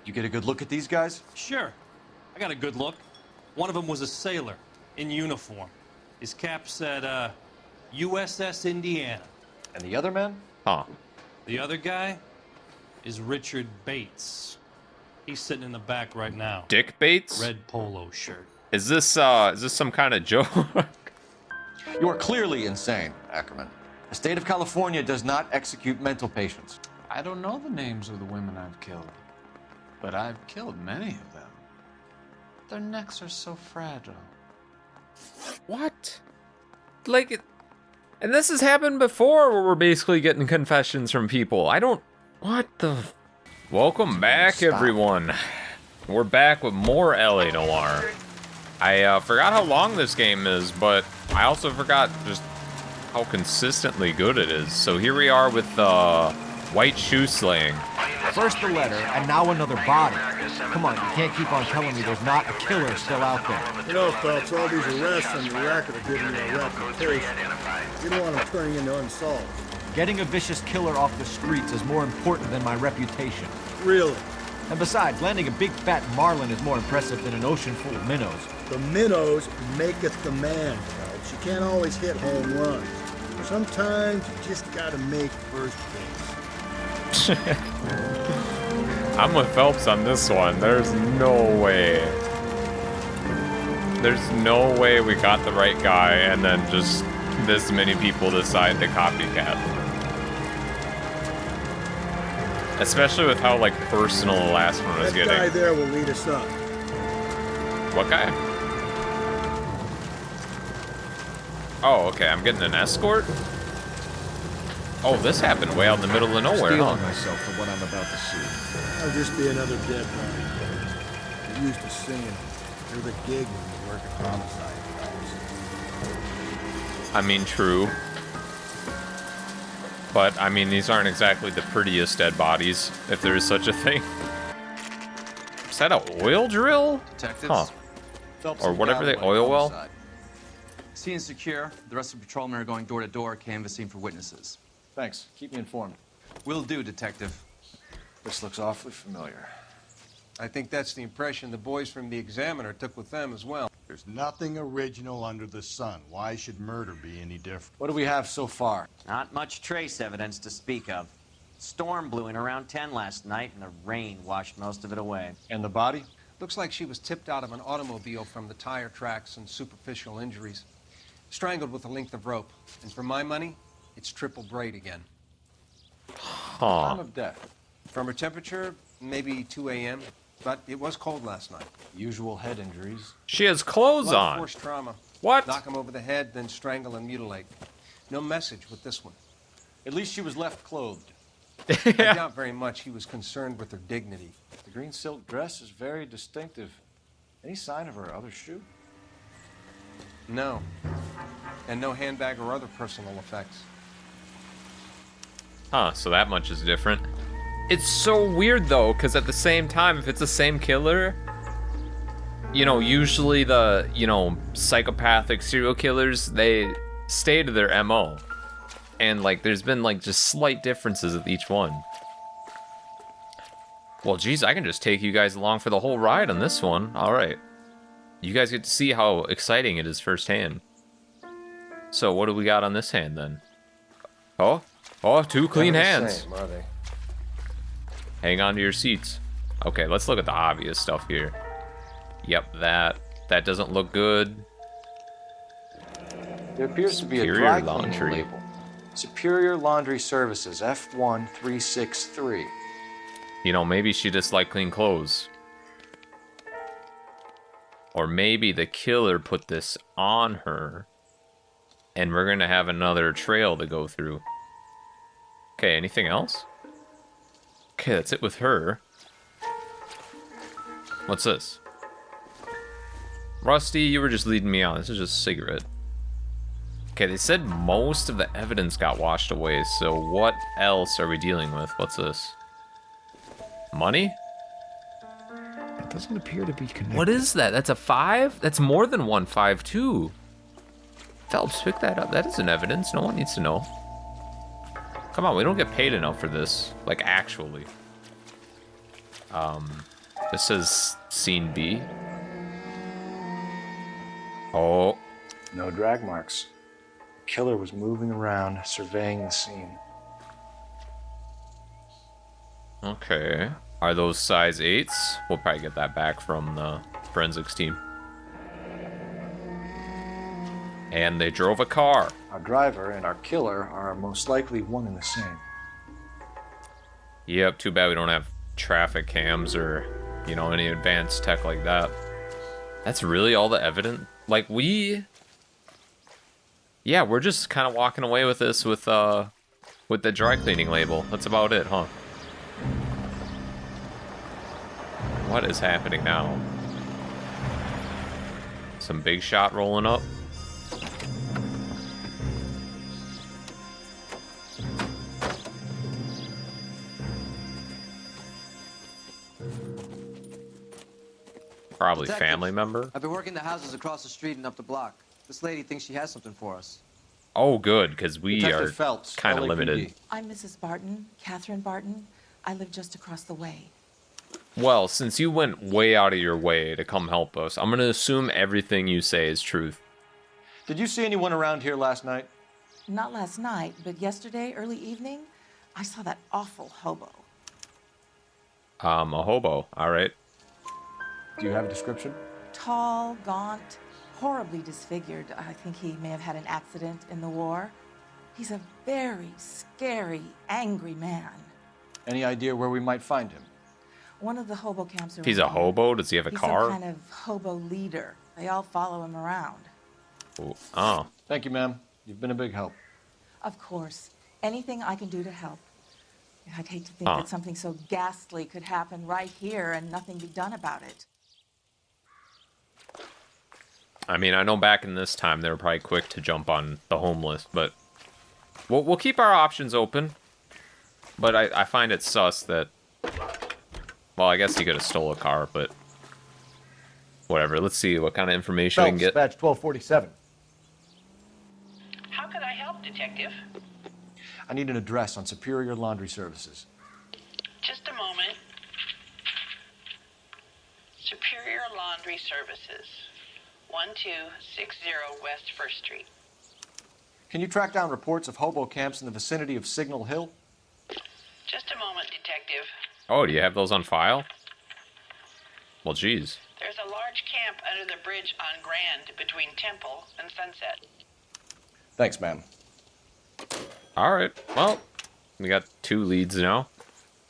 You get a good look at these guys? Sure. I got a good look. One of them was a sailor in uniform. His cap said, USS Indiana. And the other men? Huh. The other guy is Richard Bates. He's sitting in the back right now. Dick Bates? Red polo shirt. Is this some kind of joke? You are clearly insane, Ackerman. The state of California does not execute mental patients. I don't know the names of the women I've killed, but I've killed many of them. Their necks are so fragile. What? Like, and this has happened before where we're basically getting confessions from people. I don't... What the... Welcome back, everyone. We're back with more LA Noire. I forgot how long this game is, but I also forgot just how consistently good it is. So here we are with white shoe slaying. First the letter, and now another body. Come on, you can't keep on telling me there's not a killer still out there. You know, Phelps, all these arrests on the racket are giving you a reputation. You don't want them turning into unsolved. Getting a vicious killer off the streets is more important than my reputation. Really? And besides, landing a big fat marlin is more impressive than an ocean full of minnows. The minnows maketh the man, Phelps. You can't always hit home runs. Sometimes you just gotta make first base. I'm with Phelps on this one. There's no way. There's no way we got the right guy and then just this many people decide to copycat. Especially with how, like, personal the last one was getting. That guy there will lead us up. What guy? Oh, okay, I'm getting an escort? Oh, this happened way out in the middle of nowhere, Stealing huh? myself for what I'm about to see. I'll just be another dead body. You're used to singing. You're the gig when you work at homicide. I mean, true. But, I mean, these aren't exactly the prettiest dead bodies, if there is such a thing. Is that an oil drill? Detectives? Huh. Phelps Or and whatever they Galloway oil well? homicide. Scene is secure. The rest of the patrolmen are going door to door, canvassing for witnesses. Thanks. Keep me informed. Will do, Detective. This looks awfully familiar. I think that's the impression the boys from the Examiner took with them as well. There's nothing original under the sun. Why should murder be any different? What do we have so far? Not much trace evidence to speak of. Storm blew in around 10 last night, and the rain washed most of it away. And the body? Looks like she was tipped out of an automobile from the tire tracks and superficial injuries. Strangled with a length of rope. And for my money, it's triple braid again. Time of death. From her temperature, maybe 2 a.m., but it was cold last night. Usual head injuries. She has clothes Blunt on. force trauma. What? Knock him over the head, then strangle and mutilate. No message with this one. At least she was left clothed. I doubt very much he was concerned with her dignity. The green silk dress is very distinctive. Any sign of her other shoe? No. And no handbag or other personal effects. Huh, so that much is different. It's so weird, though, because at the same time, if it's the same killer, you know, usually the, you know, psychopathic serial killers, they stay to their MO. And, like, there's been, like, just slight differences with each one. Well, geez, I can just take you guys along for the whole ride on this one. All right. You guys get to see how exciting it is firsthand. So, what do we got on this hand, then? Oh, two clean hands. Same, are they? Hang on to your seats. Okay, let's look at the obvious stuff here. Yep, that doesn't look good. There appears to be a Superior dry cleaning Laundry. label. Superior Laundry Services, F1363. You know, maybe she just liked clean clothes. Or maybe the killer put this on her. And we're gonna have another trail to go through. Okay, anything else? Okay, that's it with her. What's this? Rusty, you were just leading me on. This is just a cigarette. Okay, they said most of the evidence got washed away, so what else are we dealing with? What's this? Money? It doesn't appear to be connected. What is that? That's a 5? That's more than 152. Phelps, pick that up. That isn't evidence. No one needs to know. Come on, we don't get paid enough for this. Like, actually. This is scene B. Oh. No drag marks. The killer was moving around, surveying the scene. Okay. Are those size 8s? We'll probably get that back from the forensics team. And they drove a car. Our driver and our killer are most likely one and the same. Yep, too bad we don't have traffic cams or, you know, any advanced tech like that. That's really all the evidence? Like, yeah, we're just kind of walking away with this with the dry cleaning label. That's about it, huh? What is happening now? Some big shot rolling up. Probably Detective, family member. I've been working the houses across the street and up the block. This lady thinks she has something for us. Oh, good, because we Detective are Phelps, kind of LAPD. limited. I'm Mrs. Barton, Catherine Barton. I live just across the way. Well, since you went way out of your way to come help us, I'm going to assume everything you say is truth. Did you see anyone around here last night? Not last night, but yesterday, early evening, I saw that awful hobo. A hobo, all right. Do you have a description? Tall, gaunt, horribly disfigured. I think he may have had an accident in the war. He's a very scary, angry man. Any idea where we might find him? One of the hobo camps around He's a here. hobo? Does he have a He's car? some kind of hobo leader. They all follow him around. Ooh, oh. Thank you, ma'am. You've been a big help. Of course. Anything I can do to help. I'd hate to think Huh. that something so ghastly could happen right here and nothing be done about it. I mean, I know back in this time they were probably quick to jump on the homeless, but we'll keep our options open. But I find it sus that, well, I guess he could have stole a car, but whatever. Let's see what kind of information we can get. Badge 1247. How could I help, Detective? I need an address on Superior Laundry Services. Just a moment. Superior Laundry Services, 1260 West 1st Street. Can you track down reports of hobo camps in the vicinity of Signal Hill? Just a moment, Detective. Oh, do you have those on file? Well, geez. There's a large camp under the bridge on Grand between Temple and Sunset. Thanks, ma'am. All right. Well, we got 2 leads now.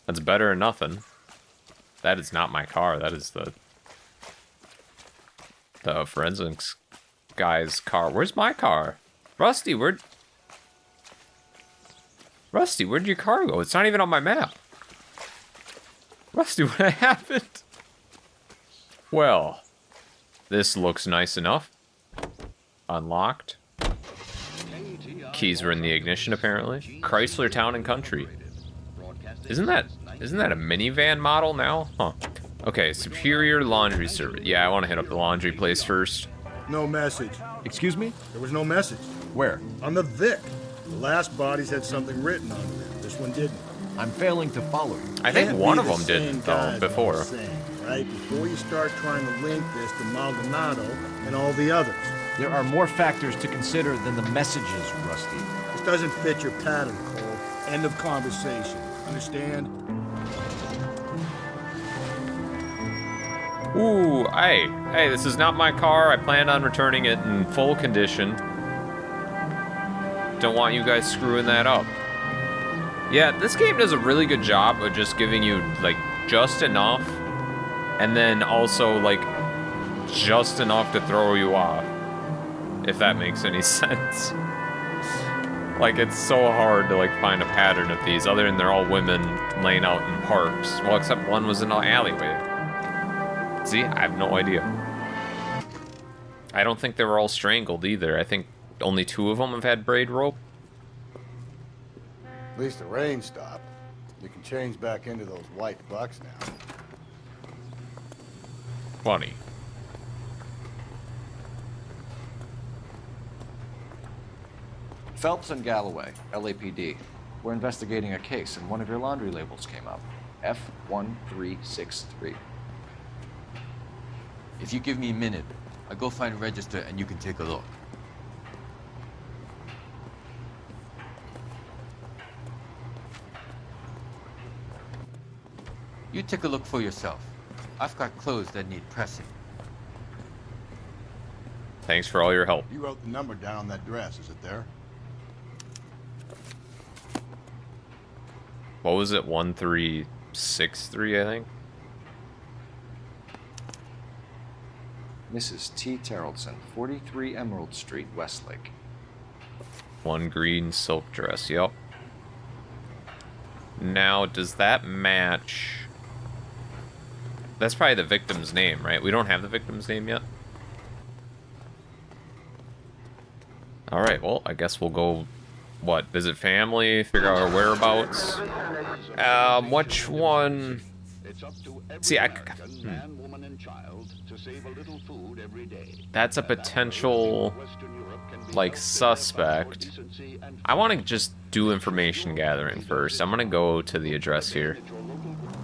That's better than nothing. That is not my car. That is the forensics guy's car. Where's my car? Rusty, where'd your car go? It's not even on my map. Rusty, what happened? Well, this looks nice enough. Unlocked. Keys were in the ignition, apparently. Chrysler Town and Country. Isn't that a minivan model now? Huh. Okay, Superior Laundry Service. Yeah, I want to hit up the laundry place first. No message. Excuse me? There was no message. Where? On the Vic. The last bodies had something written on them. This one didn't. I'm failing to follow you. I think Can't one be of the them same didn't, though, guys all before. the same, right? Before you start trying to link this to Maldonado and all the others. There are more factors to consider than the messages, Rusty. This doesn't fit your pattern, Cole. End of conversation. Understand? Ooh, hey, this is not my car. I planned on returning it in full condition. Don't want you guys screwing that up. Yeah, this game does a really good job of just giving you, like, just enough, and then also, like, just enough to throw you off, if that makes any sense. Like, it's so hard to, like, find a pattern of these, other than they're all women laying out in parks. Well, except one was in an alleyway. See, I have no idea. I don't think they were all strangled either. I think only 2 of them have had braid rope. At least the rain stopped. You can change back into those white bucks now. Funny. Phelps and Galloway, LAPD. We're investigating a case, and one of your laundry labels came up. F1363. If you give me a minute, I'll go find a register and you can take a look. You take a look for yourself. I've got clothes that need pressing. Thanks for all your help. You wrote the number down on that dress. Is it there? What was it? 1363, I think. Mrs. T. Terrellson, 43 Emerald Street, Westlake. One green silk dress, yep. Now, does that match... That's probably the victim's name, right? We don't have the victim's name yet. Alright, well, I guess we'll go... What? Visit family? Figure out our whereabouts? Which one... See, That's a potential... like, suspect. I want to just do information gathering first. I'm gonna go to the address here.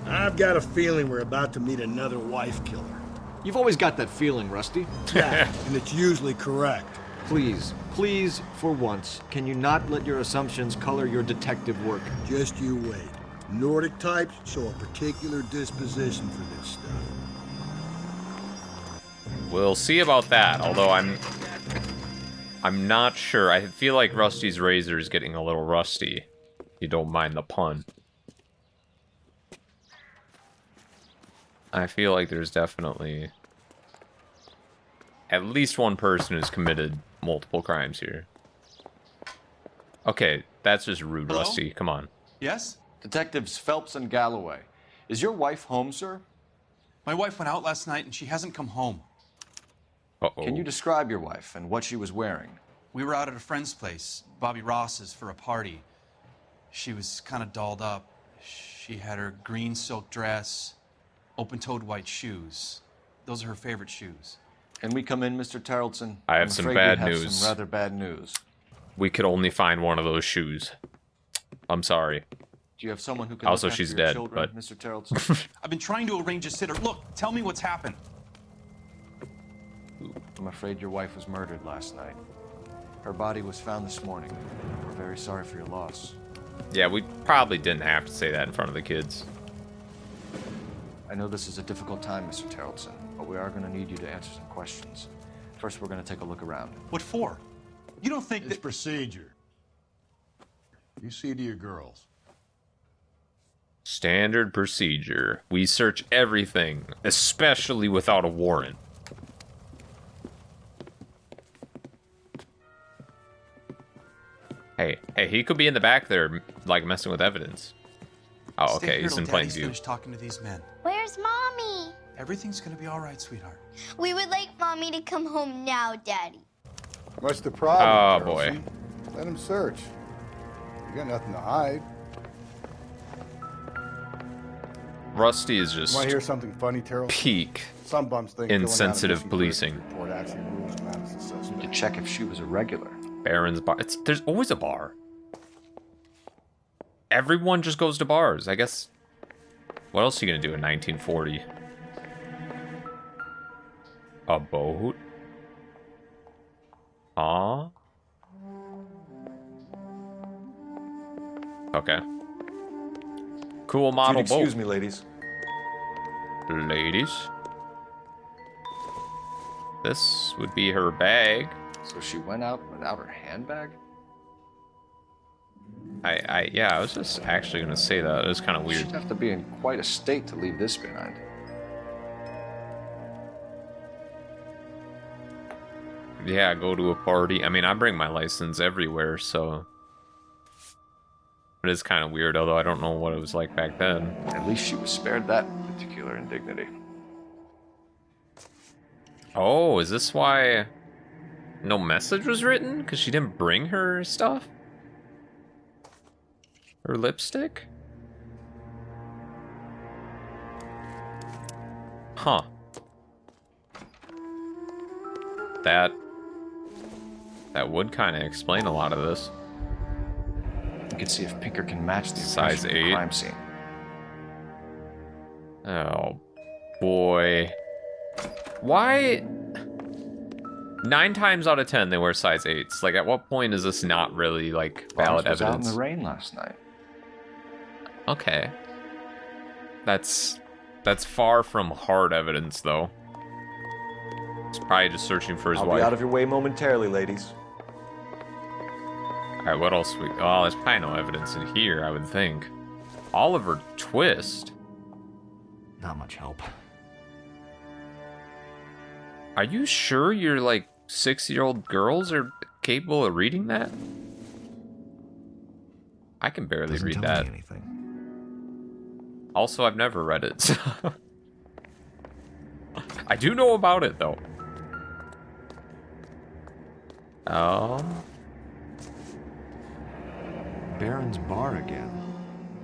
I've got a feeling we're about to meet another wife killer. You've always got that feeling, Rusty. Yeah, and it's usually correct. Please, please, for once, can you not let your assumptions color your detective work? Just you wait. Nordic types show a particular disposition for this stuff. We'll see about that, although I'm not sure. I feel like Rusty's razor is getting a little rusty. If you don't mind the pun. I feel like there's definitely at least one person who's committed multiple crimes here. Okay, that's just rude, Hello? Rusty. Come on. Yes? Detectives Phelps and Galloway. Is your wife home, sir? My wife went out last night and she hasn't come home. Uh-oh. Can you describe your wife and what she was wearing? We were out at a friend's place, Bobby Ross's, for a party. She was kind of dolled up. She had her green silk dress, open-toed white shoes. Those are her favorite shoes. Can we come in, Mr. Tarleton? I have I'm some afraid bad we have news. Some rather bad news. We could only find one of those shoes. I'm sorry. Do you have someone who can Also, look after she's your dead, children, but... Mr. Tarleton? I've been trying to arrange a sitter. Look, tell me what's happened. I'm afraid your wife was murdered last night. Her body was found this morning. We're very sorry for your loss. Yeah, we probably didn't have to say that in front of the kids. I know this is a difficult time, Mr. Tarleton, but we are going to need you to answer some questions. First, we're going to take a look around. What for? You don't think It's procedure. You see to your girls. Standard procedure. We search everything, especially without a warrant. Hey, he could be in the back there, like, messing with evidence. Oh, Stay okay, here he's till in plain Daddy's view. finished talking to these men. Where's Mommy? Everything's gonna be all right, sweetheart. We would like Mommy to come home now, Daddy. What's the problem? Oh, boy. Tarleton? Let him search. You got nothing to hide. Rusty is just Want to hear something funny, Terrell? peak Some bums think filling out a insensitive missing policing. persons report actually rules them out as a suspect. To check if she was a regular. Baron's bar. There's always a bar. Everyone just goes to bars. I guess. What else are you gonna do in 1940? A boat? Huh? Okay. Cool model boat. Excuse me, ladies. Ladies. This would be her bag. So she went out without her handbag? Yeah, I was just actually gonna say that. It was kind of weird. She'd have to be in quite a state to leave this behind. Yeah, go to a party. I mean, I bring my license everywhere, so... It is kind of weird, although I don't know what it was like back then. At least she was spared that particular indignity. Oh, is this why no message was written? Because she didn't bring her stuff? Her lipstick? Huh. That would kind of explain a lot of this. You can see if Pinker can match the Size impression of the 8. crime scene. Oh, boy. Why? 9 times out of 10 they wear size 8s. Like, at what point is this not really like valid Mars was evidence? out in the rain last night. Okay. That's far from hard evidence, though. He's probably just searching for his I'll wife. be out of your way momentarily, ladies. Alright, what else we... Oh, there's probably no evidence in here, I would think. Oliver Twist? Not much help. Are you sure your, like, 6-year-old girls are capable of reading that? I can barely Doesn't read tell that. me anything. Also, I've never read it, so... I do know about it, though. Baron's bar again.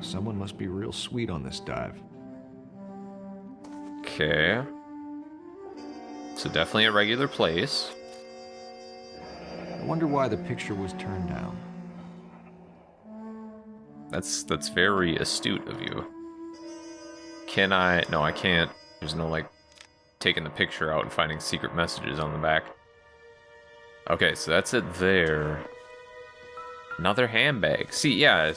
Someone must be real sweet on this dive. Okay. So definitely a regular place. I wonder why the picture was turned down. That's very astute of you. Can I... No, I can't. There's no, like, taking the picture out and finding secret messages on the back. Okay, so that's it there. Another handbag. See, yeah,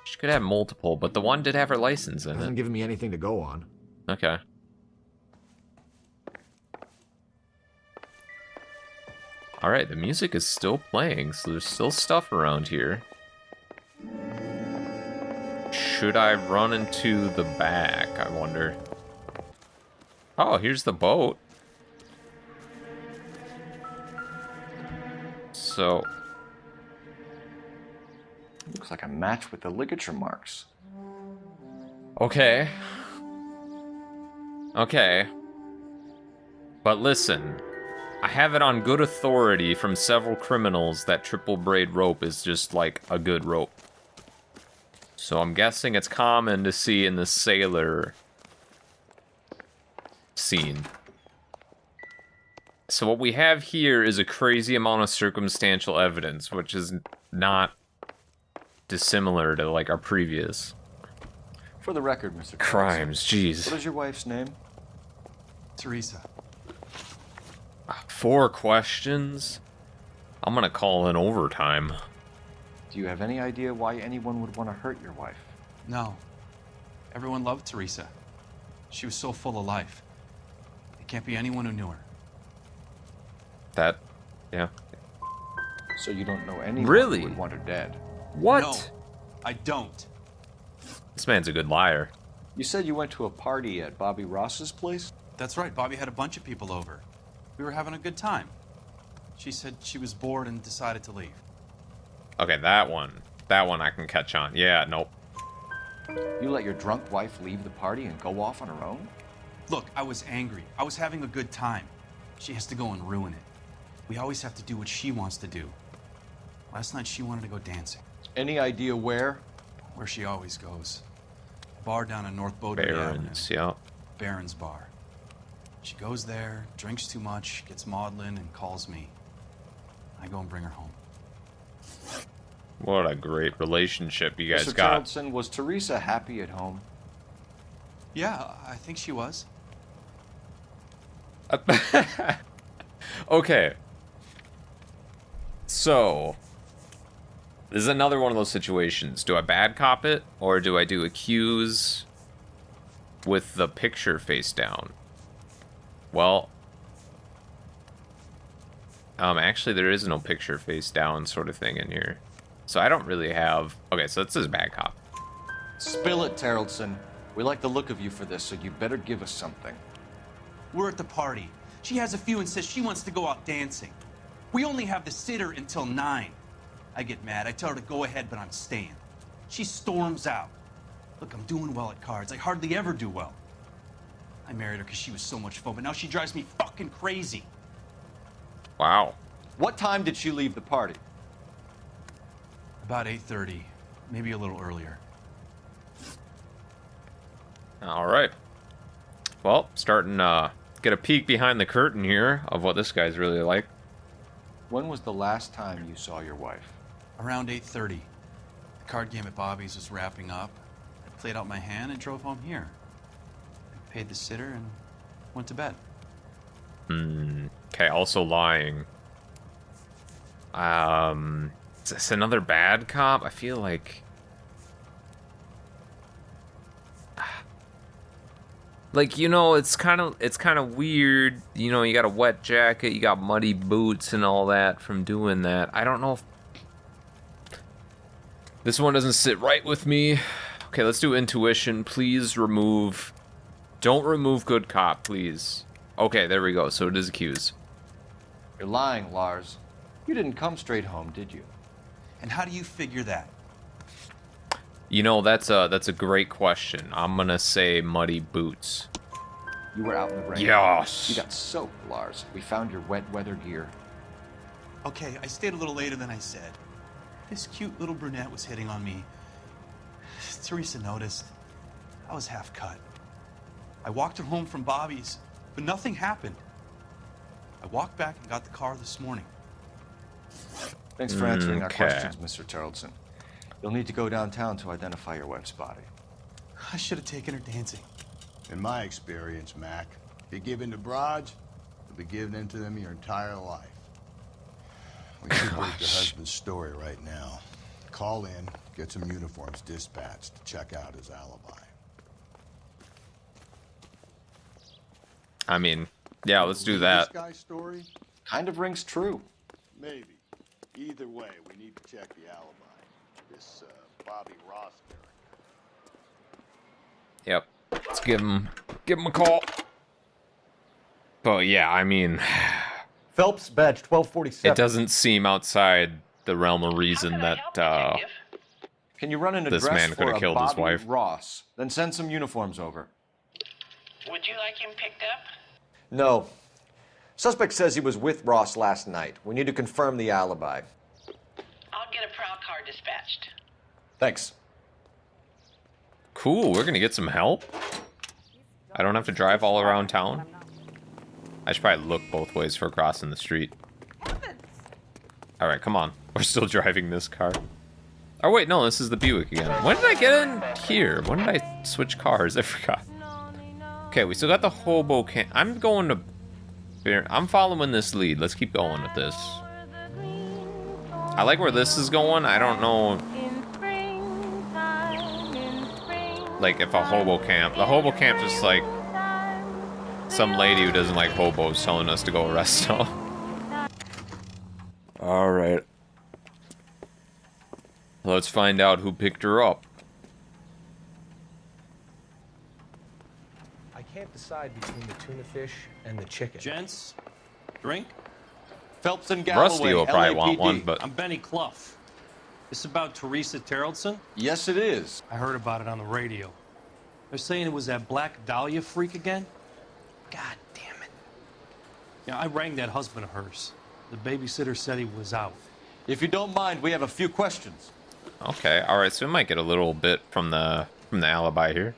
she could have multiple, but the one did have her license in Hasn't it. given me anything to go on. Okay. Alright, the music is still playing, so there's still stuff around here. Should I run into the back, I wonder? Oh, here's the boat. So... Looks like a match with the ligature marks. Okay. Okay. But listen, I have it on good authority from several criminals that triple braid rope is just like a good rope. So I'm guessing it's common to see in the sailor scene. So what we have here is a crazy amount of circumstantial evidence, which is not dissimilar to like our previous For the record, Mr. crimes. Jeez. What is your wife's name? Teresa. 4 questions? I'm gonna call in overtime. Do you have any idea why anyone would want to hurt your wife? No. Everyone loved Teresa. She was so full of life. It can't be anyone who knew her. That, yeah. So you don't know anyone Really? who would want her dead? What? No, I don't. This man's a good liar. You said you went to a party at Bobby Ross's place? That's right, Bobby had a bunch of people over. We were having a good time. She said she was bored and decided to leave. Okay, that one I can catch on. Yeah, nope. You let your drunk wife leave the party and go off on her own? Look, I was angry. I was having a good time. She has to go and ruin it. We always have to do what she wants to do. Last night she wanted to go dancing. Any idea where? Where she always goes. Bar down in North Bowdoin Avenue. Barons, yeah. Baron's bar. She goes there, drinks too much, gets maudlin, and calls me. I go and bring her home. What a great relationship you guys Mr. got. Tarleton, was Teresa happy at home? Yeah, I think she was. Okay. So, this is another one of those situations. Do I bad cop it, or do I do accuse with the picture face down? Well, actually there is no picture face down sort of thing in here. So I don't really have... Okay, so this is bad cop. Spill it, Tarleton. We like the look of you for this, so you better give us something. We're at the party. She has a few and says she wants to go out dancing. We only have the sitter until 9. I get mad. I tell her to go ahead, but I'm staying. She storms out. Look, I'm doing well at cards. I hardly ever do well. I married her because she was so much fun, but now she drives me fucking crazy. Wow. What time did she leave the party? About 8:30, maybe a little earlier. All right. Well, starting get a peek behind the curtain here of what this guy's really like. When was the last time you saw your wife? Around 8:30. The card game at Bobby's was wrapping up. I played out my hand and drove home here. I paid the sitter and went to bed. Okay, also lying. Is this another bad cop? I feel like... Like, you know, it's kind of weird. You know, you got a wet jacket, you got muddy boots and all that from doing that. I don't know if... This one doesn't sit right with me. Okay, let's do intuition. Please remove... Don't remove good cop, please. Okay, there we go. So it is accused. You're lying, Lars. You didn't come straight home, did you? And how do you figure that? You know, that's a great question. I'm gonna say muddy boots. You were out in the rain. Yes. You got soaked, Lars. We found your wet weather gear. Okay, I stayed a little later than I said. This cute little brunette was hitting on me. Teresa noticed. I was half cut. I walked her home from Bobby's, but nothing happened. I walked back and got the car this morning. Thanks for answering our questions, Mr. Tarleton. You'll need to go downtown to identify your wife's body. I should have taken her dancing. In my experience, Mac, if you give in to broads, you'll be giving in to them your entire life. We should break your husband's story right now. Call in, get some uniforms dispatched to check out his alibi. I mean, yeah, let's do that. This guy's story? Kind of rings true. Maybe. Either way, we need to check the alibi. This Bobby Ross character. Yep. Let's give him a call. But yeah, I mean, Phelps, badge 1247. it doesn't seem outside the realm of reason that Can you run an this address man could for have a killed his Bobby wife. Ross? Then send some uniforms over. Would you like him picked up? No. Suspect says he was with Ross last night. We need to confirm the alibi. I'll get a prowl car dispatched. Thanks. Cool, we're gonna get some help. I don't have to drive all around town. I should probably look both ways for crossing the street. Alright, come on. We're still driving this car. Oh wait, no, this is the Buick again. When did I get in here? When did I switch cars? I forgot. Okay, we still got the hobo can. I'm going to... I'm following this lead. Let's keep going with this. I like where this is going. I don't know... Like, if a hobo camp... The hobo camp just like... Some lady who doesn't like hobos telling us to go arrest them. Alright. Let's find out who picked her up. I can't decide between the tuna fish and the chicken. Gents, drink? Phelps and Galloway, Rusty will probably want one, but... I'm Benny Clough. This about Teresa Tarleton? Yes, it is. I heard about it on the radio. They're saying it was that Black Dahlia freak again? God damn it. Yeah, I rang that husband of hers. The babysitter said he was out. If you don't mind, we have a few questions. Okay, alright, so we might get a little bit from the alibi here.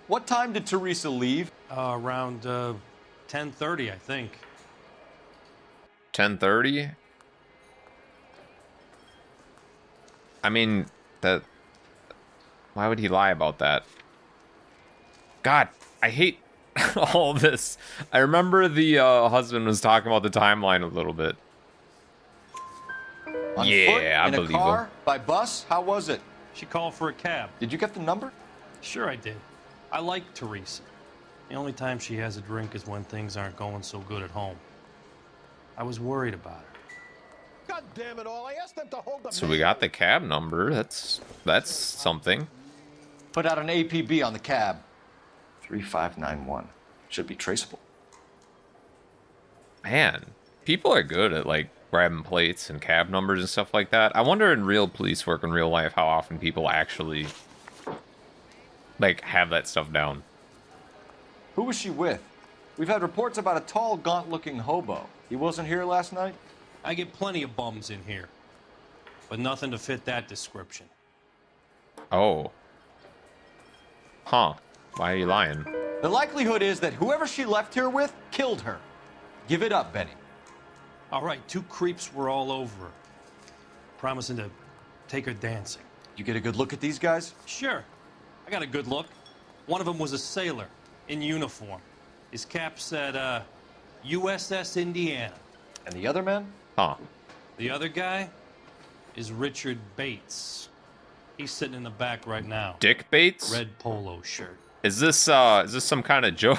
What time did Teresa leave? Around 10:30, I think. 10:30? I mean, that... Why would he lie about that? God, I hate all this. I remember the husband was talking about the timeline a little bit. On yeah, foot, I in believe a car, him. by bus? How was it? She called for a cab. Did you get the number? Sure I did. I like Teresa. The only time she has a drink is when things aren't going so good at home. I was worried about her. God damn it all, I asked them to hold the So we got the cab number. That's something. Put out an APB on the cab. 3591. Should be traceable. Man, people are good at like grabbing plates and cab numbers and stuff like that. I wonder in real police work in real life how often people actually like have that stuff down. Who was she with? We've had reports about a tall, gaunt-looking hobo. He wasn't here last night? I get plenty of bums in here, but nothing to fit that description. Oh. Huh. Why are you lying? The likelihood is that whoever she left here with killed her. Give it up, Benny. All right, two creeps were all over her, promising to take her dancing. You get a good look at these guys? Sure. I got a good look. One of them was a sailor in uniform. His cap said, USS Indiana. And the other man? Huh. The other guy is Richard Bates. He's sitting in the back right now. Dick Bates? Red polo shirt. Is this some kind of joke?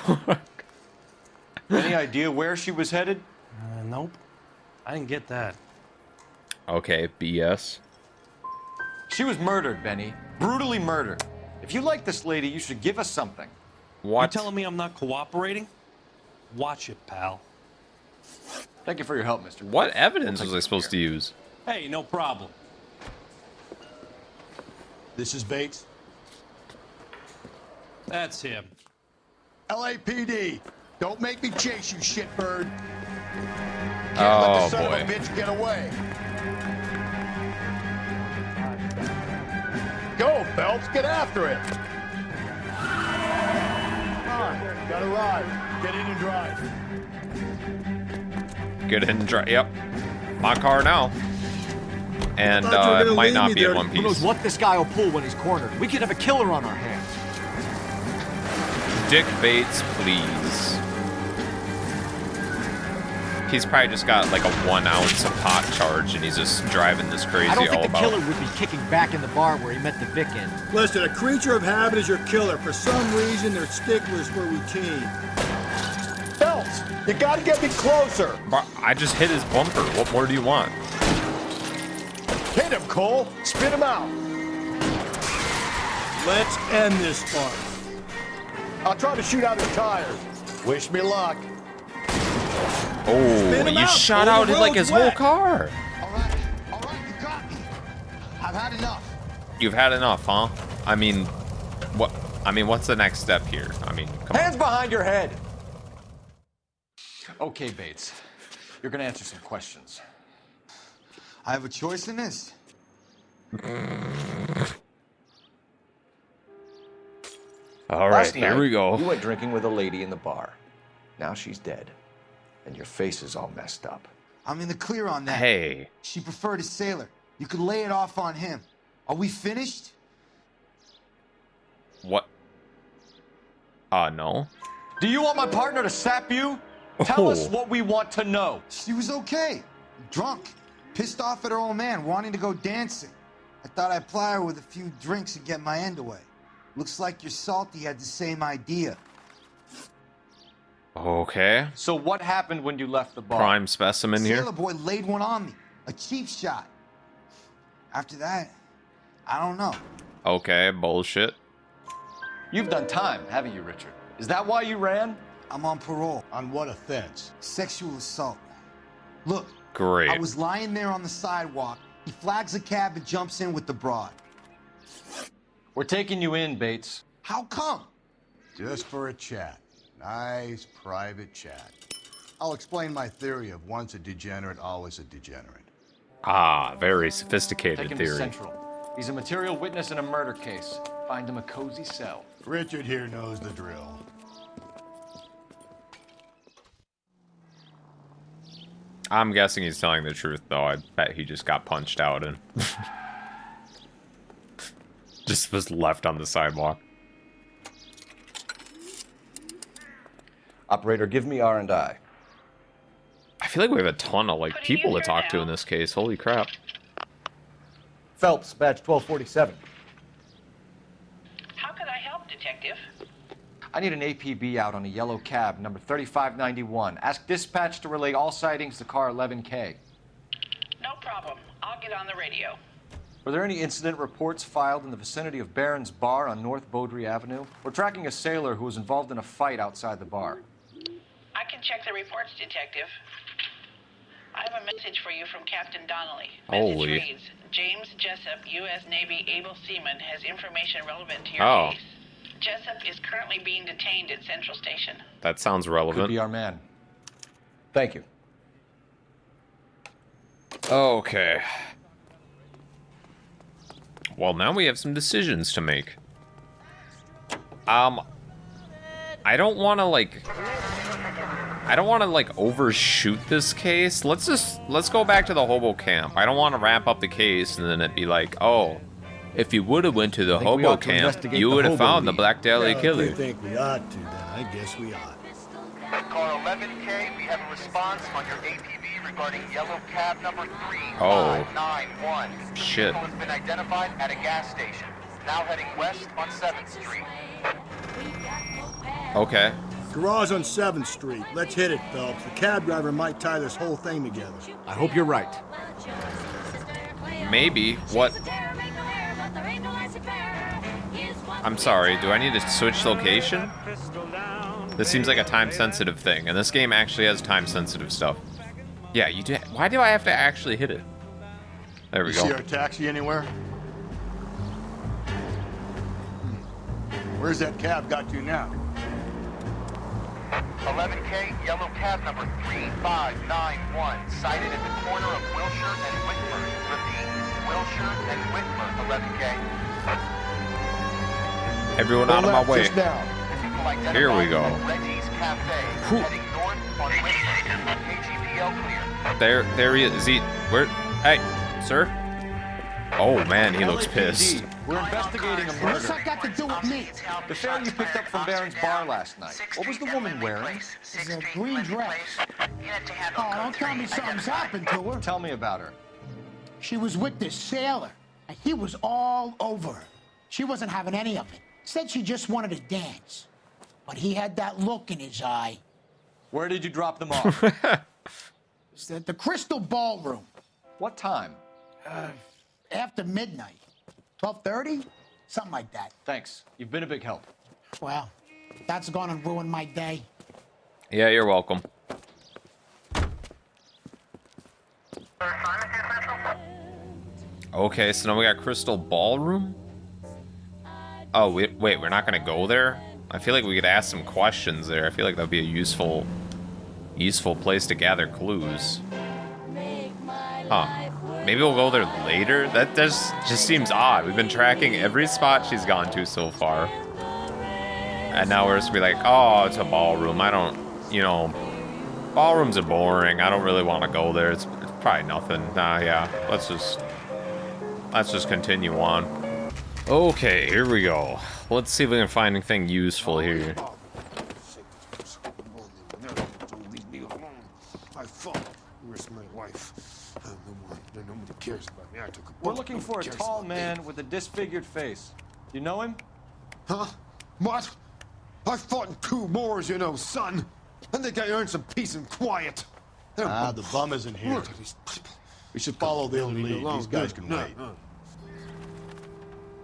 Any idea where she was headed? Nope. I didn't get that. Okay, BS. She was murdered, Benny. Brutally murdered. If you like this lady, you should give us something. What? You telling me I'm not cooperating? Watch it, pal. Thank you for your help, Mr. What evidence was I supposed to use? Hey, no problem. This is Bates. That's him. LAPD, don't make me chase you, shitbird. Can't let Oh, the son boy. of a bitch get away. Go, Phelps, get after it. Come on, gotta ride. Get in and drive. Get in and drive. Yep. My car now. And Thought you were it gonna might leave not me be in there. one Who knows piece. what this guy will pull when he's cornered? We could have a killer on our hands. Dick Bates, please. He's probably just got like a 1 ounce of pot charge and he's just driving this crazy I don't all think the about. killer would be kicking back in the bar where he met the Vic in. Listen, a creature of habit is your killer. For some reason, they're sticklers for routine. Phelps, you gotta get me closer. But I just hit his bumper. What more do you want? Hit him, Cole. Spit him out. Let's end this farce. I'll try to shoot out his tires. Wish me luck. Oh, Spin him you out, shot Cole. out The like his road's whole wet. car. All right, you got me. I've had enough. You've had enough, huh? I mean, what? I mean, what's the next step here? I mean, come Hands behind your head. Okay, Bates. You're gonna answer some questions. I have a choice in this. All right, Last here night, we go. You went drinking with a lady in the bar. Now she's dead. And your face is all messed up. I'm in the clear on that. Hey. She preferred a sailor. You could lay it off on him. Are we finished? What? No. Do you want my partner to sap you? Tell us what we want to know. She was okay. Drunk. Pissed off at her old man, wanting to go dancing. I thought I'd ply her with a few drinks and get my end away. Looks like your Salty had the same idea. Okay. So what happened when you left the bar? Prime specimen here. Sailor boy laid one on me. A cheap shot. After that, I don't know. Okay, bullshit. You've done time, haven't you, Richard? Is that why you ran? I'm on parole. On what offense? Sexual assault. Look, Great. I was lying there on the sidewalk. He flags a cab and jumps in with the broad. We're taking you in, Bates. How come? Just for a chat. Nice private chat. I'll explain my theory of once a degenerate, always a degenerate. Ah, very Take sophisticated him to theory. Central. He's a material witness in a murder case. Find him a cozy cell. Richard here knows the drill. I'm guessing he's telling the truth, though. I bet he just got punched out and just was left on the sidewalk. Operator, give me R&I. I feel like we have a ton of like people to talk to in this case. Holy crap. Phelps, badge 1247. How can I help, Detective? I need an APB out on a yellow cab, number 3591. Ask dispatch to relay all sightings to car 11K. No problem. I'll get on the radio. Were there any incident reports filed in the vicinity of Barron's Bar on North Beaudry Avenue? We're tracking a sailor who was involved in a fight outside the bar. I can check the reports, Detective. I have a message for you from Captain Donnelly. Holy. Message reads, James Jessup, U.S. Navy able seaman, has information relevant to your Oh. case. Jessup is currently being detained at Central Station. That sounds relevant. Could be our man. Thank you. Okay. Well, now we have some decisions to make. I don't want to like overshoot this case. Let's go back to the hobo camp. I don't want to wrap up the case and then it be like, oh, if you would have went to the Think we hobo ought to camp, investigate you the would have hobo found the lead. Black Dahlia If killer. you think we ought to, then I guess we ought. Car 11K, we have a response on your APB regarding yellow cab number 3591. Shit. The vehicle has been identified at a gas station. Now heading west on 7th Street. Okay. Garage on 7th Street. Let's hit it, Phelps. The cab driver might tie this whole thing together. I hope you're right. Maybe. What? I'm sorry, do I need to switch location? This seems like a time-sensitive thing, and this game actually has time-sensitive stuff. Yeah, you do. Why do I have to actually hit it? There we go. See our taxi anywhere? Where's that cab got to now? 11K, yellow cab number 3591, sighted at the corner of Wilshire and Whitford. Repeat, Wilshire and Whitford, 11K. Everyone out of my way. Here we go. Reggie's Cafe, heading north on Whitford. KGPL clear. There he is. Is he? Where? Hey, sir. Oh man, he looks pissed. We're investigating a murder. What's that got to do with me? The fare you picked up from Barron's bar last night. What was the woman wearing? It's a green dress. Oh, don't tell me something's happened to her. Tell me about her. She was with this sailor, and he was all over her. She wasn't having any of it. Said she just wanted to dance. But he had that look in his eye. Where did you drop them off? It's at the Crystal Ballroom. What time? After midnight. 12:30? Something like that. Thanks. You've been a big help. Well, that's gonna ruin my day. Yeah, you're welcome. Okay, so now we got Crystal Ballroom? Oh, wait, we're not gonna go there? I feel like we could ask some questions there. I feel like that'd be a useful place to gather clues. Huh. Maybe we'll go there later? That just seems odd. We've been tracking every spot she's gone to so far. And now we're just gonna be like, oh, it's a ballroom. I don't, you know, ballrooms are boring. I don't really want to go there. It's probably nothing. Nah, yeah. Let's just continue on. Okay, here we go. Let's see if we can find anything useful here. I fought. Where's my wife? Nobody cares about me. I took a We're looking for a tall man with a disfigured face. You know him? Huh? What? I fought in 2 wars, you know, son. I think I earned some peace and quiet. The bum isn't here. Look at these people. We should follow their lead. These guys can wait.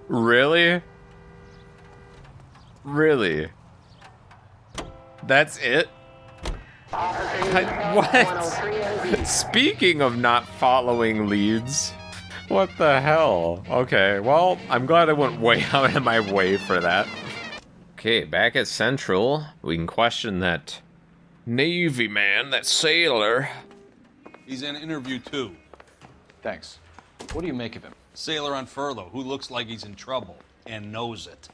Really? Really? That's it? What? Speaking of not following leads, what the hell? Okay, well, I'm glad I went way out of my way for that. Okay, back at Central, we can question that Navy man, that sailor. He's in interview 2. Thanks. What do you make of him? Sailor on furlough who looks like he's in trouble and knows it.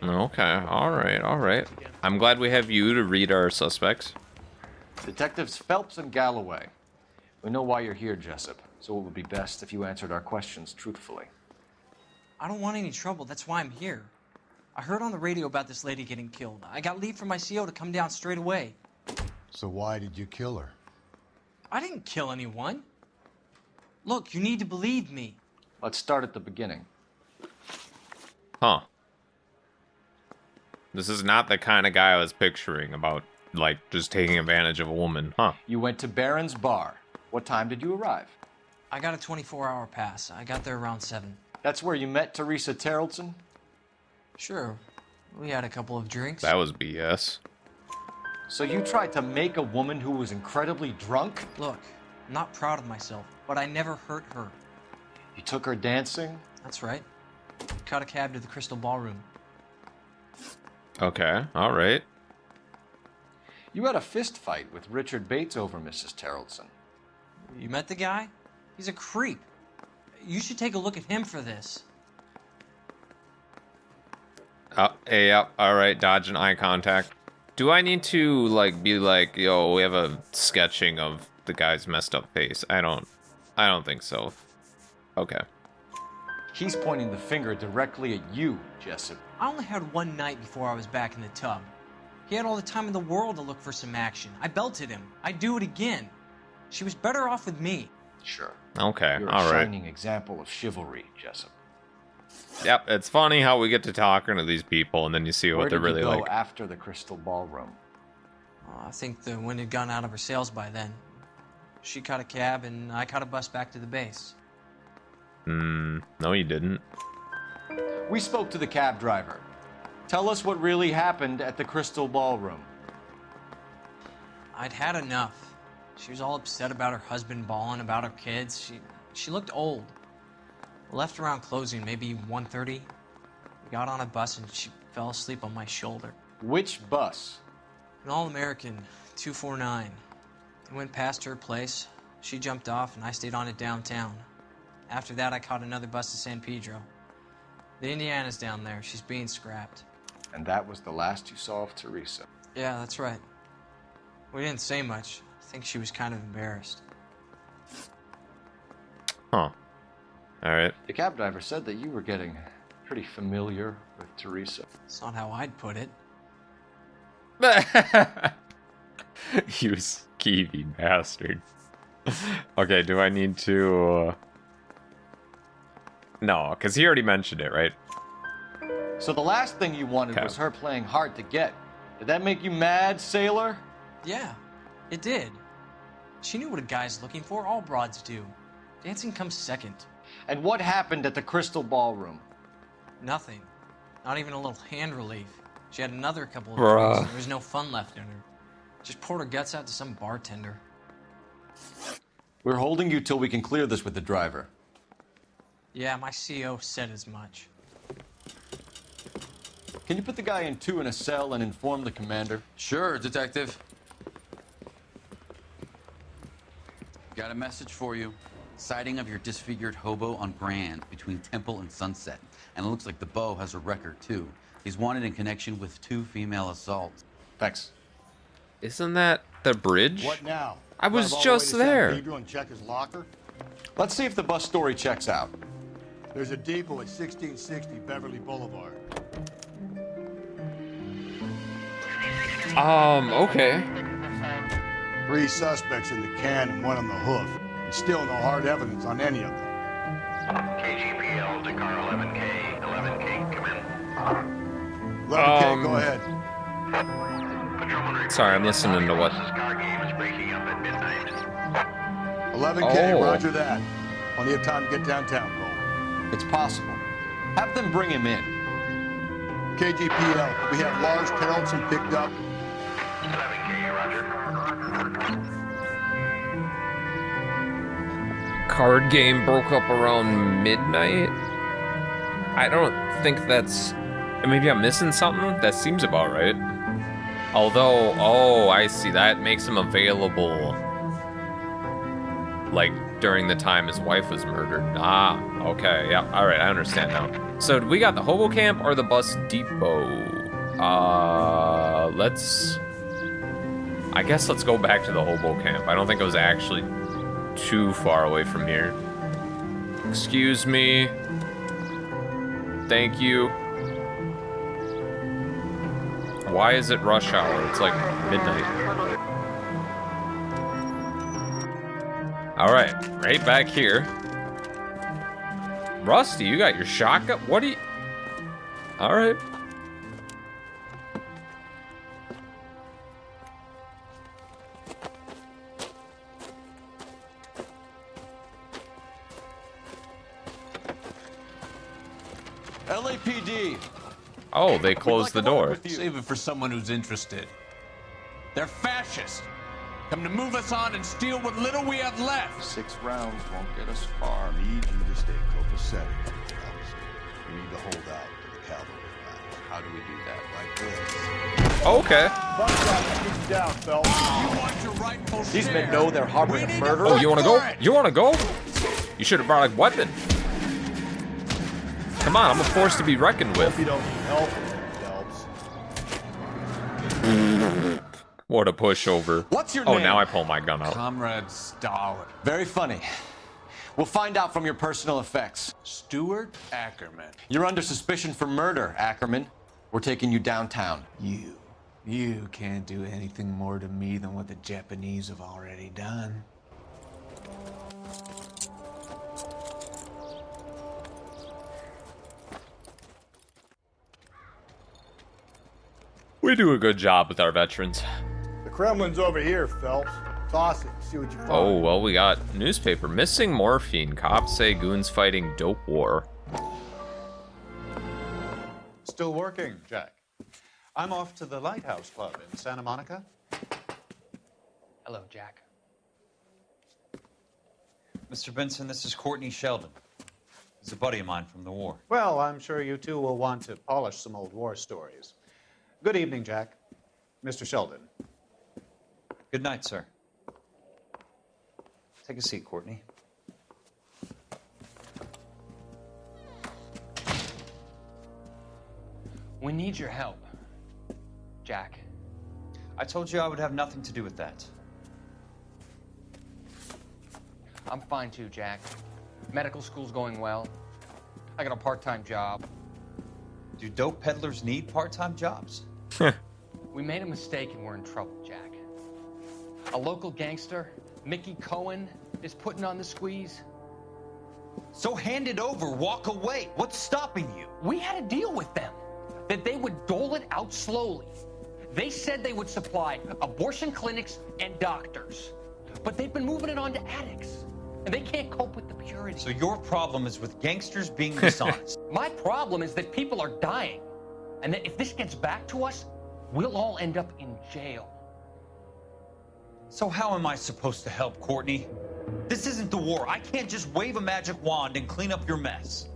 Okay, alright. I'm glad we have you to read our suspects. Detectives Phelps and Galloway. We know why you're here, Jessup, so it would be best if you answered our questions truthfully. I don't want any trouble, that's why I'm here. I heard on the radio about this lady getting killed. I got leave from my CO to come down straight away. So why did you kill her? I didn't kill anyone. Look, you need to believe me. Let's start at the beginning. Huh. This is not the kind of guy I was picturing about, like, just taking advantage of a woman, huh? You went to Barron's bar. What time did you arrive? I got a 24-hour pass. I got there around 7. That's where you met Teresa Terrellson? Sure. We had a couple of drinks. That was BS. So you tried to make a woman who was incredibly drunk? Look, I'm not proud of myself, but I never hurt her. You took her dancing? That's right. Caught a cab to the Crystal Ballroom. Okay, alright. You had a fist fight with Richard Bates over Mrs. Terrellson. You met the guy? He's a creep. You should take a look at him for this. Hey, yep, alright, dodging eye contact. Do I need to, like, be like, yo, we have a sketching of the guy's messed up face? I don't think so. Okay. He's pointing the finger directly at you, Jessup. I only had one night before I was back in the tub. He had all the time in the world to look for some action. I belted him. I'd do it again. She was better off with me. Sure. Okay, You're all a right. shining example of chivalry, Jessup. Yep, it's funny how we get to talking to these people and then you see Where what they're did you really go like. after the Crystal Ballroom? I think the wind had gone out of her sails by then. She caught a cab and I caught a bus back to the base. No, you didn't. We spoke to the cab driver. Tell us what really happened at the Crystal Ballroom. I'd had enough. She was all upset about her husband bawling about her kids. She looked old. We left around closing, maybe 1:30. We got on a bus and she fell asleep on my shoulder. Which bus? An All-American 249. I went past her place. She jumped off and I stayed on it downtown. After that, I caught another bus to San Pedro. The Indiana's down there. She's being scrapped. And that was the last you saw of Teresa. Yeah, that's right. We didn't say much. I think she was kind of embarrassed. Huh. All right. The cab driver said that you were getting pretty familiar with Teresa. That's not how I'd put it. You skeevy bastard. Okay, do I need to... No, because he already mentioned it, right? So the last thing you wanted was her playing hard to get. Did that make you mad, sailor? Yeah, it did. She knew what a guy's looking for. All broads do. Dancing comes second. And what happened at the Crystal Ballroom? Nothing. Not even a little hand relief. She had another couple of Bruh. drinks. There was no fun left in her. Just poured her guts out to some bartender. We're holding you till we can clear this with the driver. Yeah, my CO said as much. Can you put the guy in two in a cell and inform the commander? Sure, Detective. Got a message for you. Sighting of your disfigured hobo on Grand between Temple and Sunset. And it looks like the Beau has a record, too. He's wanted in connection with 2 female assaults. Thanks. Isn't that the bridge? What now? I was Drive all just the way to San there. Pedro and check his locker? Let's see if the bus story checks out. There's a depot at 1660 Beverly Boulevard. Okay. 3 suspects in the can and 1 on the hoof. And still no hard evidence on any of them. KGPL to car 11K. 11K, come in. 11K, go ahead. Sorry, I'm listening to what... Car game is breaking up at midnight. 11K, Oh. roger that. Plenty of time to get downtown, Cole. It's possible. Have them bring him in. KGPL, we have Lars Carlson picked up. 11K, roger. Card game broke up around midnight? I don't think that's... Maybe I'm missing something? That seems about right. Although, oh, I see. That makes him available, like, during the time his wife was murdered. Ah, okay. Yeah, all right. I understand now. So, we got the hobo camp or the bus depot? Let's... I guess let's go back to the hobo camp. I don't think it was actually too far away from here. Excuse me. Thank you. Why is it rush hour? It's like midnight. All right, right back here. Rusty, you got your shotgun? What do you... All right. LAPD. Oh, they closed the door. Save it for someone who's interested. They're fascists. Come to move us on and steal what little we have left. 6 rounds won't get us far. I need you to stay copacetic. We need to hold out to the cavalry line. How do we do that? Like this. Okay. Down, Phelps. These men know they're harboring a murderer. Oh, you want to go? You want to go? You should have brought a weapon. Come on, I'm a force to be reckoned with. Hope you don't need help, Phelps. What a pushover. What's your Oh, name? now I pull my gun out. Comrade Stalin. Very funny. We'll find out from your personal effects. Stuart Ackerman. You're under suspicion for murder, Ackerman. We're taking you downtown. You You can't do anything more to me than what the Japanese have already done. We do a good job with our veterans. The Kremlin's over here, Phelps. Toss it. See what you find. Oh, well, we got newspaper. Missing morphine. Cops say goons fighting dope war. Still working, Jack. I'm off to the Lighthouse Club in Santa Monica. Hello, Jack. Mr. Benson, this is Courtney Sheldon. He's a buddy of mine from the war. Well, I'm sure you two will want to polish some old war stories. Good evening, Jack. Mr. Sheldon. Good night, sir. Take a seat, Courtney. We need your help, Jack. I told you I would have nothing to do with that. I'm fine too, Jack. Medical school's going well. I got a part-time job. Do dope peddlers need part-time jobs? We made a mistake and we're in trouble, Jack. A local gangster, Mickey Cohen, is putting on the squeeze. So hand it over, walk away. What's stopping you? We had a deal with them that they would dole it out slowly. They said they would supply abortion clinics and doctors, but they've been moving it on to addicts, and they can't cope with the purity. So your problem is with gangsters being dishonest. My problem is that people are dying, and that if this gets back to us, we'll all end up in jail. So how am I supposed to help, Courtney? This isn't the war. I can't just wave a magic wand and clean up your mess.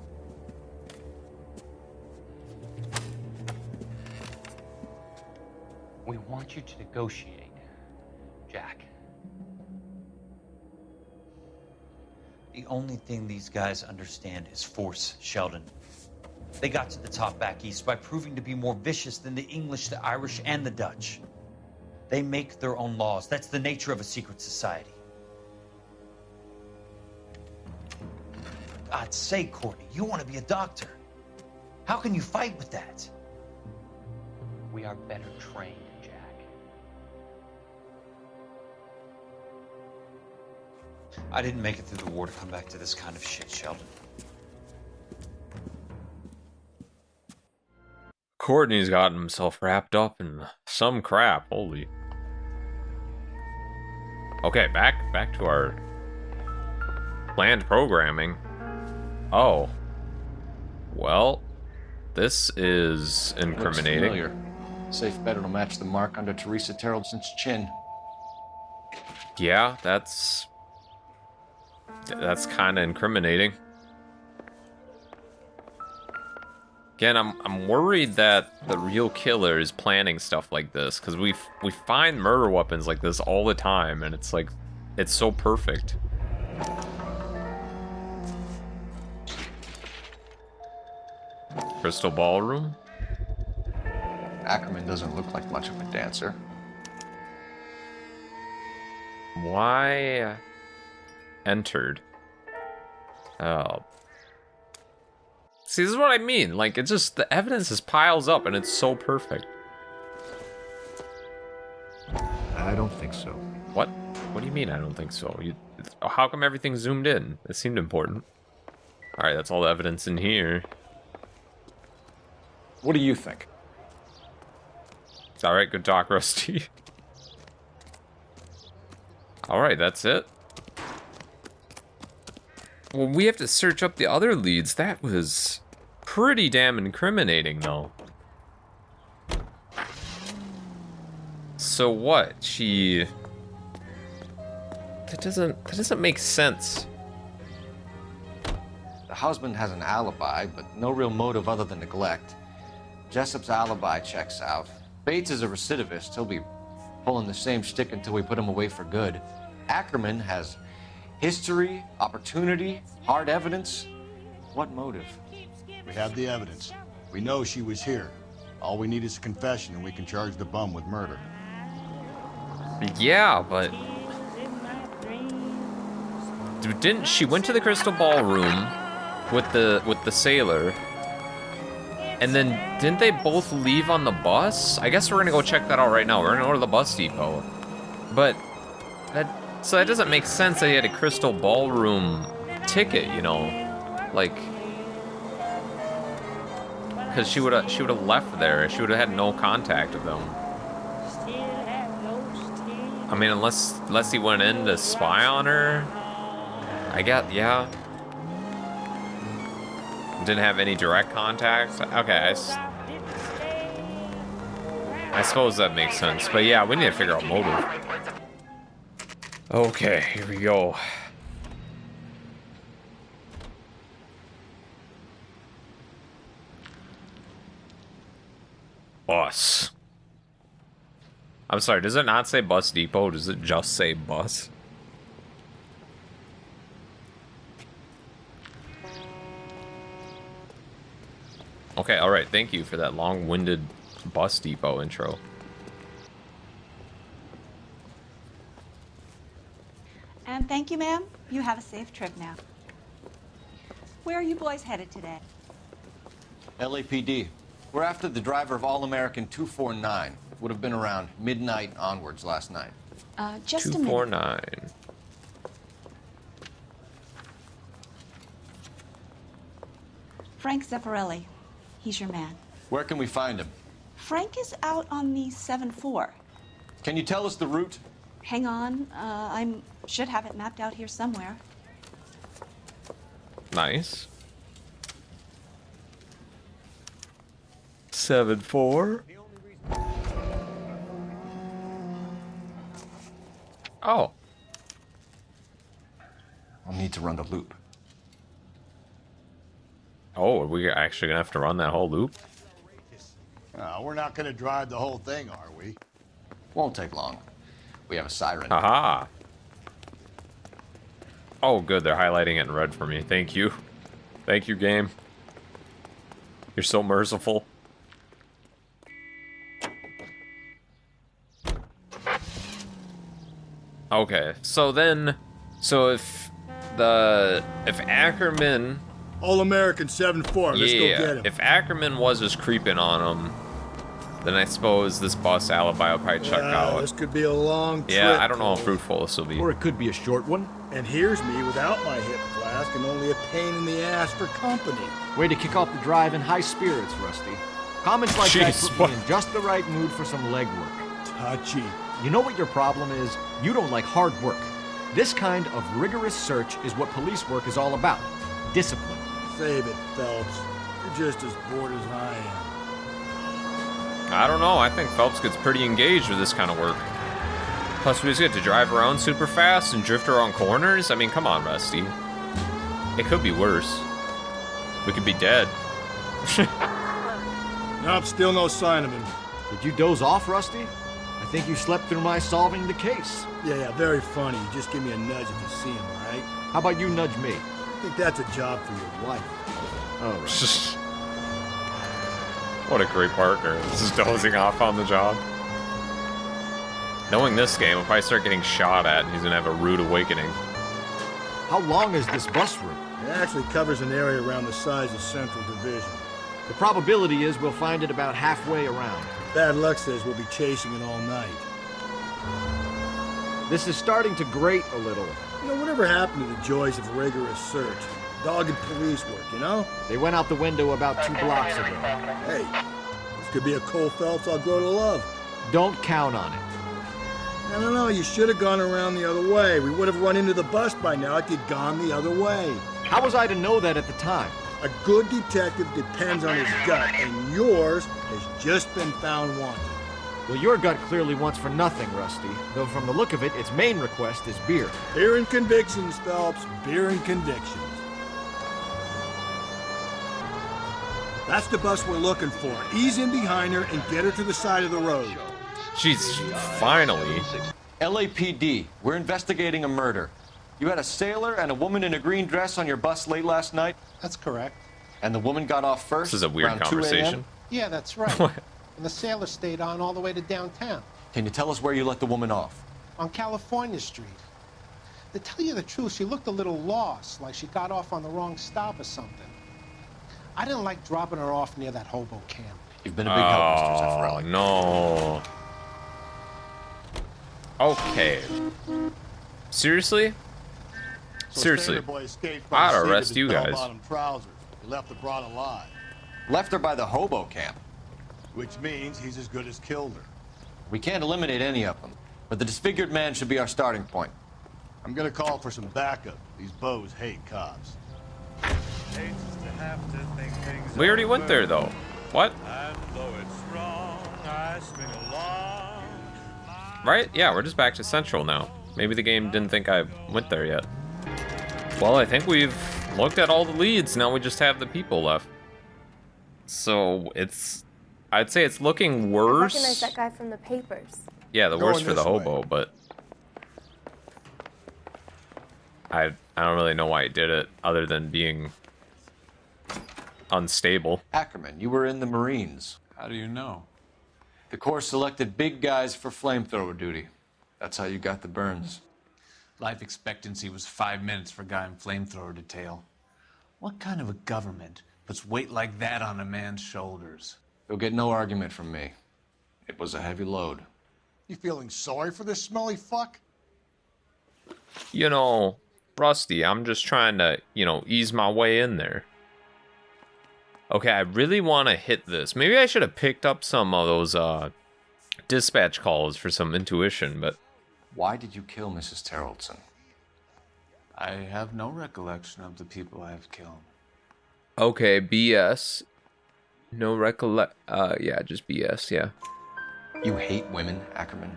We want you to negotiate, Jack. The only thing these guys understand is force, Sheldon. They got to the top back east by proving to be more vicious than the English, the Irish, and the Dutch. They make their own laws. That's the nature of a secret society. For God's sake, Courtney, you want to be a doctor. How can you fight with that? We are better trained, Jack. I didn't make it through the war to come back to this kind of shit, Sheldon. Courtney's gotten himself wrapped up in some crap. Holy. Okay, back to our planned programming. Oh. Well, this is incriminating. Looks familiar. Safe bet it'll match the mark under Teresa Terrelson's chin. Yeah, that's kind of incriminating. Again, I'm worried that the real killer is planning stuff like this, because we find murder weapons like this all the time, and it's like, it's so perfect. Crystal ballroom? Ackerman doesn't look like much of a dancer. Why entered? Oh. See, this is what I mean. Like, it's just, the evidence just piles up and it's so perfect. I don't think so. What? What do you mean I don't think so? How come everything's zoomed in? It seemed important. Alright, that's all the evidence in here. What do you think? Alright, good talk, Rusty. Alright, that's it. Well, we have to search up the other leads. That was pretty damn incriminating, though. So what? That doesn't make sense. The husband has an alibi, but no real motive other than neglect. Jessup's alibi checks out. Bates is a recidivist. He'll be pulling the same shtick until we put him away for good. Ackerman has history, opportunity, hard evidence. What motive? We have the evidence. We know she was here. All we need is a confession and we can charge the bum with murder. Yeah, but didn't she went to the crystal ballroom with the sailor, And then, didn't they both leave on the bus? I guess we're gonna go check that out right now. We're gonna go to the bus depot. But, so that doesn't make sense that he had a Crystal Ballroom ticket, you know? Like, because she would've left there. She would've had no contact with them. I mean, unless he went in to spy on her. Yeah. Didn't have any direct contact. Okay, I suppose that makes sense. But yeah, we need to figure out motive. Okay, here we go. Bus. I'm sorry, does it not say bus depot? Does it just say bus? Okay, alright, thank you for that long-winded bus depot intro. And thank you, ma'am. You have a safe trip now. Where are you boys headed today? LAPD. We're after the driver of All-American 249. It would have been around midnight onwards last night. Just a minute. 249. Frank Zeffirelli. He's your man. Where can we find him? Frank is out on the 7-4. Can you tell us the route? Hang on. I should have it mapped out here somewhere. Nice. 7-4. Oh. I'll need to run the loop. Oh, are we actually gonna have to run that whole loop? We're not gonna drive the whole thing, are we? Won't take long. We have a siren. Aha. Oh, good. They're highlighting it in red for me. Thank you. Thank you, game. You're so merciful. Okay, so if Ackerman... All-American 7-4, let's go get him. If Ackerman was just creeping on him, then I suppose this bus alibi will probably check out. This could be a long trip. Yeah, I don't know how fruitful this will be. Or it could be a short one. And here's me without my hip flask and only a pain in the ass for company. Way to kick off the drive in high spirits, Rusty. Comments like that put me in just the right mood for some legwork. Touchy. You know what your problem is? You don't like hard work. This kind of rigorous search is what police work is all about. Discipline. Save it, Phelps. You're just as bored as I am. I don't know. I think Phelps gets pretty engaged with this kind of work. Plus, we just get to drive around super fast and drift around corners. I mean, come on, Rusty. It could be worse. We could be dead. Nope, still no sign of him. Did you doze off, Rusty? I think you slept through my solving the case. Yeah, very funny. Just give me a nudge if you see him, all right? How about you nudge me? I think that's a job for your wife. All right. What a great partner. This is dozing off on the job. Knowing this game, we'll probably start getting shot at and he's gonna have a rude awakening. How long is this bus route? It actually covers an area around the size of Central Division. The probability is we'll find it about halfway around. Bad luck says we'll be chasing it all night. This is starting to grate a little. You know, whatever happened to the joys of rigorous search? Dogged police work, you know? They went out the window about 2 blocks ago. Hey, this could be a Cole Phelps I'll grow to love. Don't count on it. I don't know, you should have gone around the other way. We would have run into the bus by now if you'd gone the other way. How was I to know that at the time? A good detective depends on his gut, and yours has just been found wanted. Well, your gut clearly wants for nothing, Rusty. Though from the look of it, its main request is beer. Beer and convictions, Phelps. Beer and convictions. That's the bus we're looking for. Ease in behind her and get her to the side of the road. Jeez, finally. LAPD, we're investigating a murder. You had a sailor and a woman in a green dress on your bus late last night? That's correct. And the woman got off first? This is a weird around 2 conversation. a.m.? Yeah, that's right. And the sailor stayed on all the way to downtown. Can you tell us where you let the woman off? On California Street. To tell you the truth, she looked a little lost, like she got off on the wrong stop or something. I didn't like dropping her off near that hobo camp. You've been a big help, Mr. Zeffirelli. No. Okay. Seriously? Seriously. I'd arrest you guys. Trousers. He left the broad alive. Left her by the hobo camp. Which means he's as good as killed her. We can't eliminate any of them, but the disfigured man should be our starting point. I'm gonna call for some backup. These bows hate cops. We already went there, though. What? Right? Yeah, we're just back to Central now. Maybe the game didn't think I went there yet. Well, I think we've looked at all the leads. Now we just have the people left. So it's... I'd say it's looking worse. I recognize that guy from the papers. Yeah, the worse for the hobo, but... I don't really know why he did it, other than being unstable. Ackerman, you were in the Marines. How do you know? The Corps selected big guys for flamethrower duty. That's how you got the burns. Life expectancy was 5 minutes for a guy in flamethrower detail. What kind of a government puts weight like that on a man's shoulders? You'll get no argument from me. It was a heavy load. You feeling sorry for this smelly fuck? You know, Rusty, I'm just trying to, you know, ease my way in there. Okay, I really want to hit this. Maybe I should have picked up some of those dispatch calls for some intuition, but... Why did you kill Mrs. Terrellson? I have no recollection of the people I have killed. Okay, BS. No recollect... yeah, just BS, yeah. You hate women, Ackerman?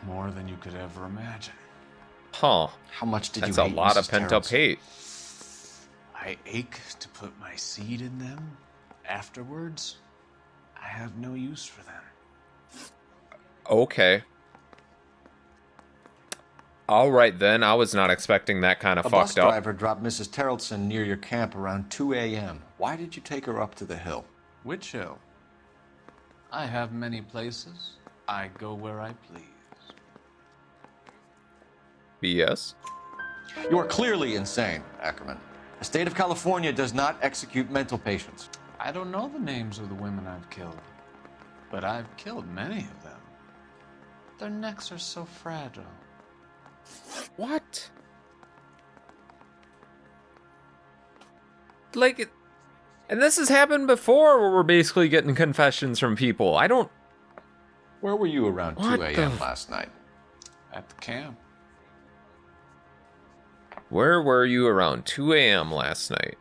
More than you could ever imagine. Huh. How much did That's you a hate lot of Mrs. pent-up Terrellson? hate. I ache to put my seed in them. Afterwards, I have no use for them. Okay. Alright then, I was not expecting that kind of A bus fucked up. driver dropped Mrs. Terrellson near your camp around 2 a.m. Why did you take her up to the hill? Which hill? I have many places. I go where I please. BS? You are clearly insane, Ackerman. The state of California does not execute mental patients. I don't know the names of the women I've killed, but I've killed many of them. Their necks are so fragile. What? Like, it... And this has happened before, where we're basically getting confessions from people. I don't... Where were you around What 2 a.m. the- last night? At the camp. Where were you around 2 a.m. last night?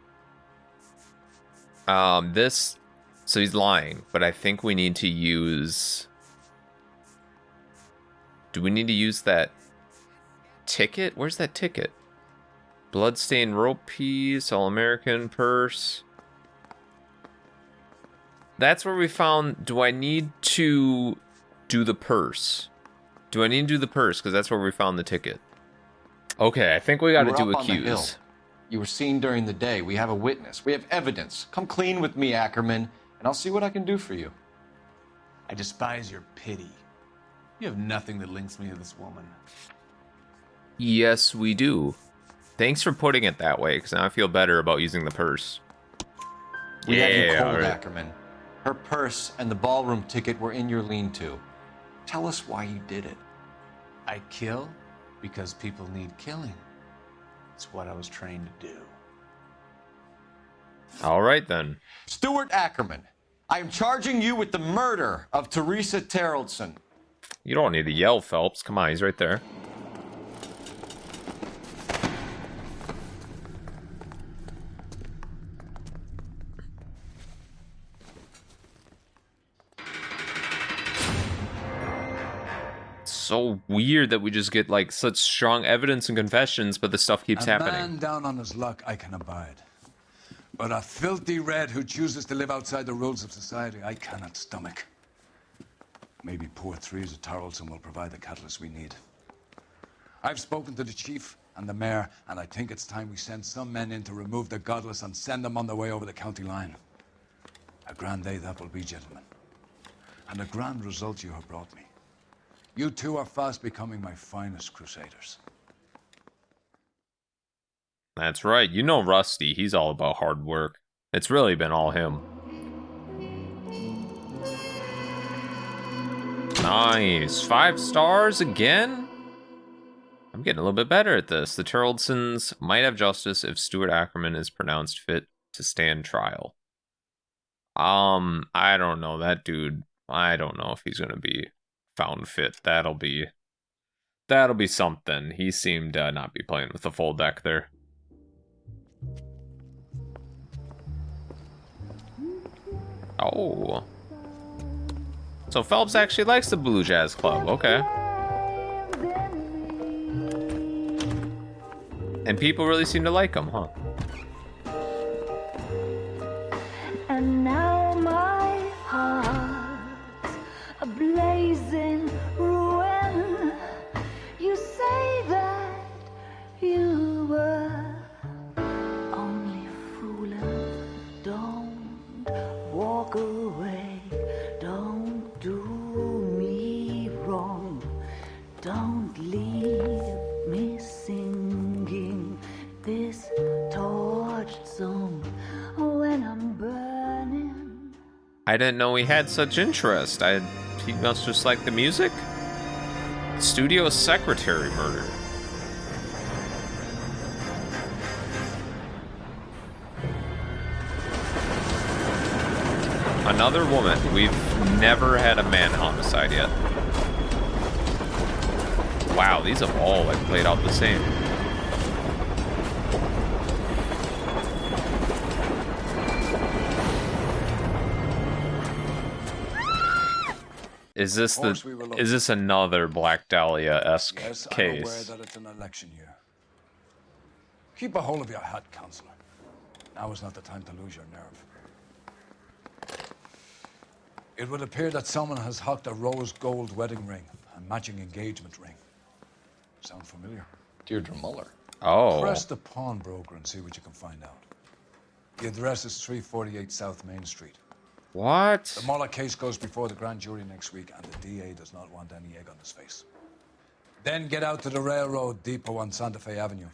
This... So he's lying, but I think we need to use... Do we need to use that ticket? Where's that ticket? Bloodstained rope piece, All-American purse. That's where we found... Do I need to do the purse? Do I need to do the purse? Because that's where we found the ticket. Okay, I think we got to You were do up on the hill. accuse. You were seen during the day. We have a witness. We have evidence. Come clean with me, Ackerman, and I'll see what I can do for you. I despise your pity. You have nothing that links me to this woman. Yes, we do. Thanks for putting it that way, because now I feel better about using the purse. We have you cold, alright. Ackerman. Her purse and the ballroom ticket were in your lean-to. Tell us why you did it. I kill because people need killing. It's what I was trained to do. All right, then. Stuart Ackerman, I am charging you with the murder of Teresa Terrellson. You don't need to yell, Phelps. Come on, he's right there. So weird that we just get like such strong evidence and confessions, but the stuff keeps happening. A man down on his luck I can abide. But a filthy red who chooses to live outside the rules of society, I cannot stomach. Maybe poor Teresa Tarleton will provide the catalyst we need. I've spoken to the chief and the mayor, and I think it's time we send some men in to remove the godless and send them on their way over the county line. A grand day that will be, gentlemen. And a grand result you have brought me. You two are fast becoming my finest crusaders. That's right. You know Rusty. He's all about hard work. It's really been all him. Nice. 5 stars again? I'm getting a little bit better at this. The Turlesons might have justice if Stuart Ackerman is pronounced fit to stand trial. I don't know. That dude, I don't know if he's going to be found fit. That'll be something. He seemed not be playing with the full deck there. Oh. So Phelps actually likes the Blue Jazz Club. Okay. And people really seem to like him, huh? And now my heart's a blazing ruin. You say that you were only fooling. Don't walk away. Don't do me wrong. Don't leave me singing this torched song when I'm burning. I didn't know he had such interest. He must just like the music? Studio secretary murder. Another woman. We've never had a man homicide yet. Wow, these have all like played out the same. Is this another Black Dahlia-esque Yes, I'm case? aware that it's an election year. Keep a hold of your hat, Counselor. Now is not the time to lose your nerve. It would appear that someone has hocked a rose gold wedding ring and matching engagement ring. Sound familiar? Deirdre Muller. Oh. Press the pawnbroker and see what you can find out. The address is 348 South Main Street. What? The Muller case goes before the grand jury next week, and the DA does not want any egg on his face. Then get out to the railroad depot on Santa Fe Avenue.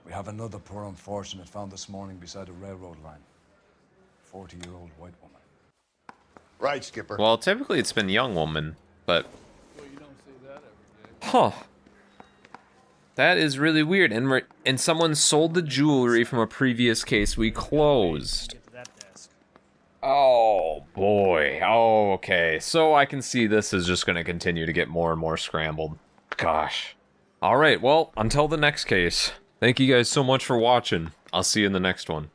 We have another poor unfortunate found this morning beside a railroad line. 40-year-old white woman. Right, Skipper. Well, typically it's been young woman, but... Huh. That is really weird. And someone sold the jewelry from a previous case we closed. Oh, boy. Oh, okay. So I can see this is just going to continue to get more and more scrambled. Gosh. All right, well, until the next case, thank you guys so much for watching. I'll see you in the next one.